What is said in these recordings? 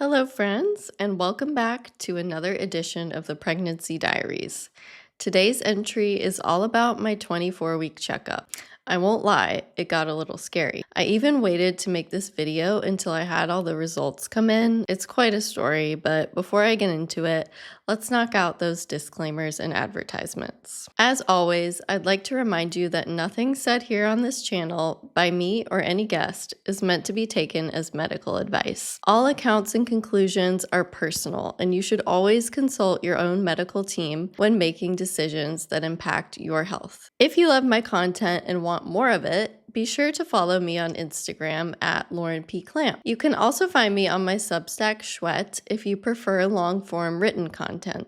Hello, friends, and welcome back to another edition of the Pregnancy Diaries. Today's entry is all about my 24-week checkup. I won't lie, it got a little scary. I even waited to make this video until I had all the results come in. It's quite a story, but before I get into it, let's knock out those disclaimers and advertisements. As always, I'd like to remind you that nothing said here on this channel by me or any guest is meant to be taken as medical advice. All accounts and conclusions are personal, and you should always consult your own medical team when making decisions that impact your health. If you love my content and want more of it, be sure to follow me on Instagram at Lauren P. Clamp. You can also find me on my Substack Shwet if you prefer long-form written content.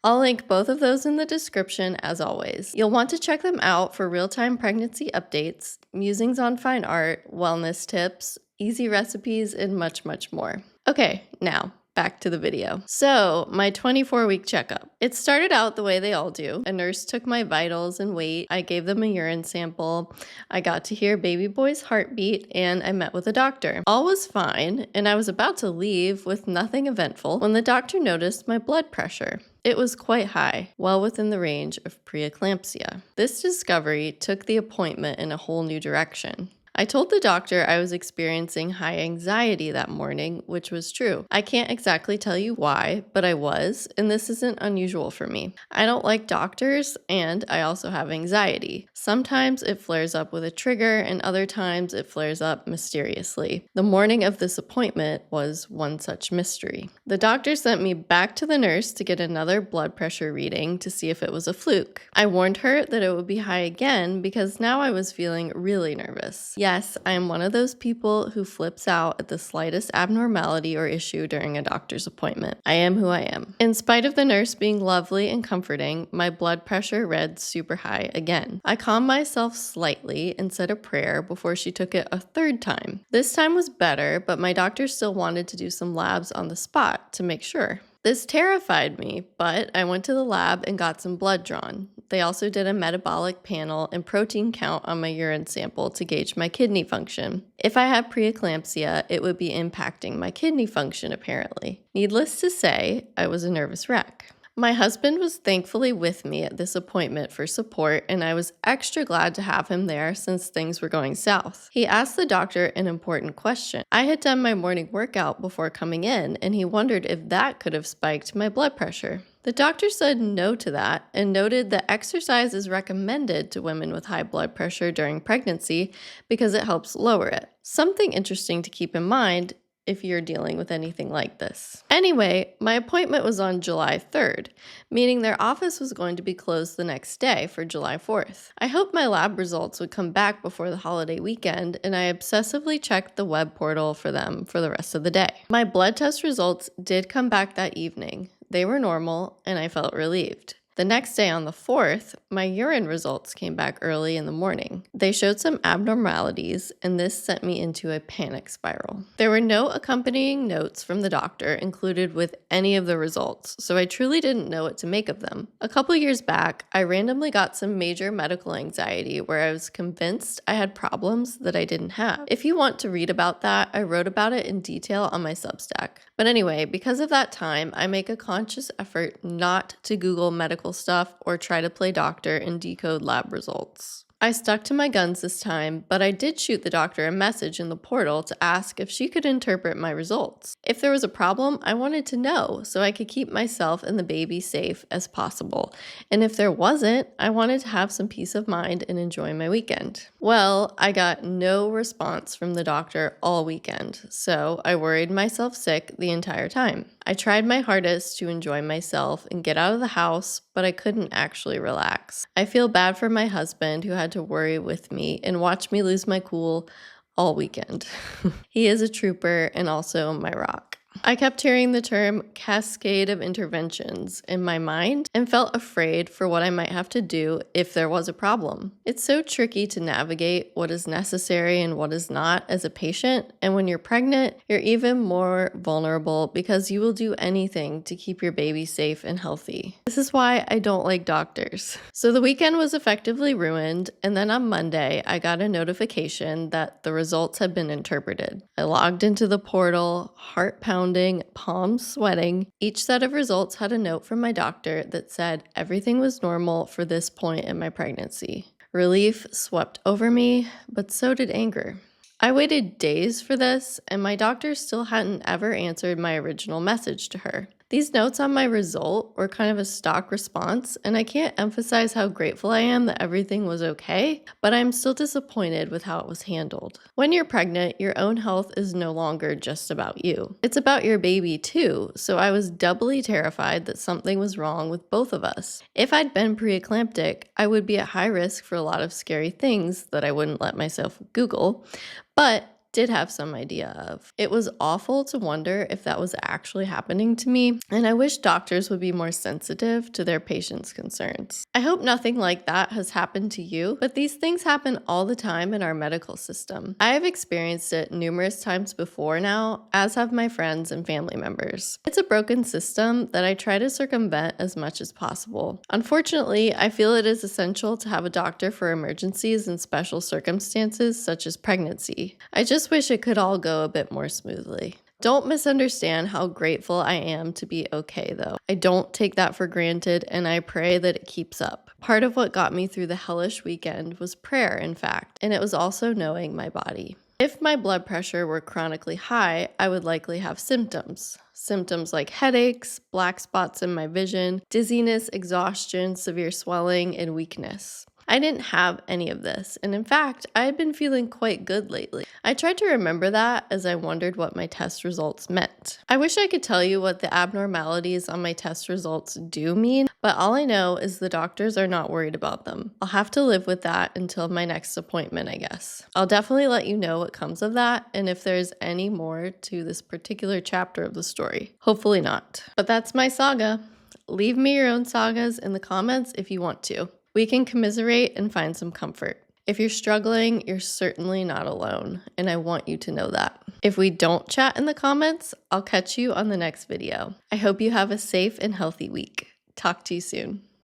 I'll link both of those in the description as always. You'll want to check them out for real-time pregnancy updates, musings on fine art, wellness tips, easy recipes, and much, much more. Okay, now back to the video. So, my 24-week checkup. It started out the way they all do. A nurse took my vitals and weight. I gave them a urine sample. I got to hear baby boy's heartbeat, and I met with a doctor. All was fine, and I was about to leave with nothing eventful when the doctor noticed my blood pressure. It was quite high, well within the range of preeclampsia. This discovery took the appointment in a whole new direction. I told the doctor I was experiencing high anxiety that morning, which was true. I can't exactly tell you why, but I was, and this isn't unusual for me. I don't like doctors, and I also have anxiety. Sometimes it flares up with a trigger, and other times it flares up mysteriously. The morning of this appointment was one such mystery. The doctor sent me back to the nurse to get another blood pressure reading to see if it was a fluke. I warned her that it would be high again because now I was feeling really nervous. Yes, I am one of those people who flips out at the slightest abnormality or issue during a doctor's appointment. I am who I am. In spite of the nurse being lovely and comforting, my blood pressure read super high again. I calmed myself slightly and said a prayer before she took it a third time. This time was better, but my doctor still wanted to do some labs on the spot to make sure. This terrified me, but I went to the lab and got some blood drawn. They also did a metabolic panel and protein count on my urine sample to gauge my kidney function. If I had preeclampsia, it would be impacting my kidney function apparently. Needless to say, I was a nervous wreck. My husband was thankfully with me at this appointment for support, and I was extra glad to have him there since things were going south. He asked the doctor an important question. I had done my morning workout before coming in, and he wondered if that could have spiked my blood pressure. The doctor said no to that and noted that exercise is recommended to women with high blood pressure during pregnancy because it helps lower it. Something interesting to keep in mind if you're dealing with anything like this. Anyway, my appointment was on July 3rd, meaning their office was going to be closed the next day for July 4th. I hoped my lab results would come back before the holiday weekend, and I obsessively checked the web portal for them for the rest of the day. My blood test results did come back that evening. They were normal, and I felt relieved. The next day on the 4th, my urine results came back early in the morning. They showed some abnormalities, and this sent me into a panic spiral. There were no accompanying notes from the doctor included with any of the results, so I truly didn't know what to make of them. A couple years back, I randomly got some major medical anxiety where I was convinced I had problems that I didn't have. If you want to read about that, I wrote about it in detail on my Substack. But anyway, because of that time, I make a conscious effort not to Google medical stuff or try to play doctor and decode lab results. I stuck to my guns this time, but I did shoot the doctor a message in the portal to ask if she could interpret my results. If there was a problem, I wanted to know so I could keep myself and the baby safe as possible. And if there wasn't, I wanted to have some peace of mind and enjoy my weekend. Well, I got no response from the doctor all weekend, so I worried myself sick the entire time. I tried my hardest to enjoy myself and get out of the house, but I couldn't actually relax. I feel bad for my husband who had to worry with me and watch me lose my cool all weekend. He is a trooper and also my rock. I kept hearing the term cascade of interventions in my mind and felt afraid for what I might have to do if there was a problem. It's so tricky to navigate what is necessary and what is not as a patient, and when you're pregnant, you're even more vulnerable because you will do anything to keep your baby safe and healthy. This is why I don't like doctors. So the weekend was effectively ruined, and then on Monday, I got a notification that the results had been interpreted. I logged into the portal, heart pounding, pounding, palms sweating. Each set of results had a note from my doctor that said everything was normal for this point in my pregnancy. Relief swept over me, but so did anger. I waited days for this, and my doctor still hadn't ever answered my original message to her. These notes on my result were kind of a stock response, and I can't emphasize how grateful I am that everything was okay, but I'm still disappointed with how it was handled. When you're pregnant, your own health is no longer just about you. It's about your baby too, so I was doubly terrified that something was wrong with both of us. If I'd been preeclamptic, I would be at high risk for a lot of scary things that I wouldn't let myself Google, but did have some idea of. It was awful to wonder if that was actually happening to me, and I wish doctors would be more sensitive to their patients' concerns. I hope nothing like that has happened to you, but these things happen all the time in our medical system. I have experienced it numerous times before now, as have my friends and family members. It's a broken system that I try to circumvent as much as possible. Unfortunately, I feel it is essential to have a doctor for emergencies and special circumstances such as pregnancy. I just wish it could all go a bit more smoothly. Don't misunderstand how grateful I am to be okay, though. I don't take that for granted, and I pray that it keeps up. Part of what got me through the hellish weekend was prayer, in fact, and it was also knowing my body. If my blood pressure were chronically high, I would likely have symptoms. Symptoms like headaches, black spots in my vision, dizziness, exhaustion, severe swelling, and weakness. I didn't have any of this, and in fact, I had been feeling quite good lately. I tried to remember that as I wondered what my test results meant. I wish I could tell you what the abnormalities on my test results do mean, but all I know is the doctors are not worried about them. I'll have to live with that until my next appointment, I guess. I'll definitely let you know what comes of that, and if there's any more to this particular chapter of the story. Hopefully not. But that's my saga. Leave me your own sagas in the comments if you want to. We can commiserate and find some comfort. If you're struggling, you're certainly not alone, and I want you to know that. If we don't chat in the comments, I'll catch you on the next video. I hope you have a safe and healthy week. Talk to you soon.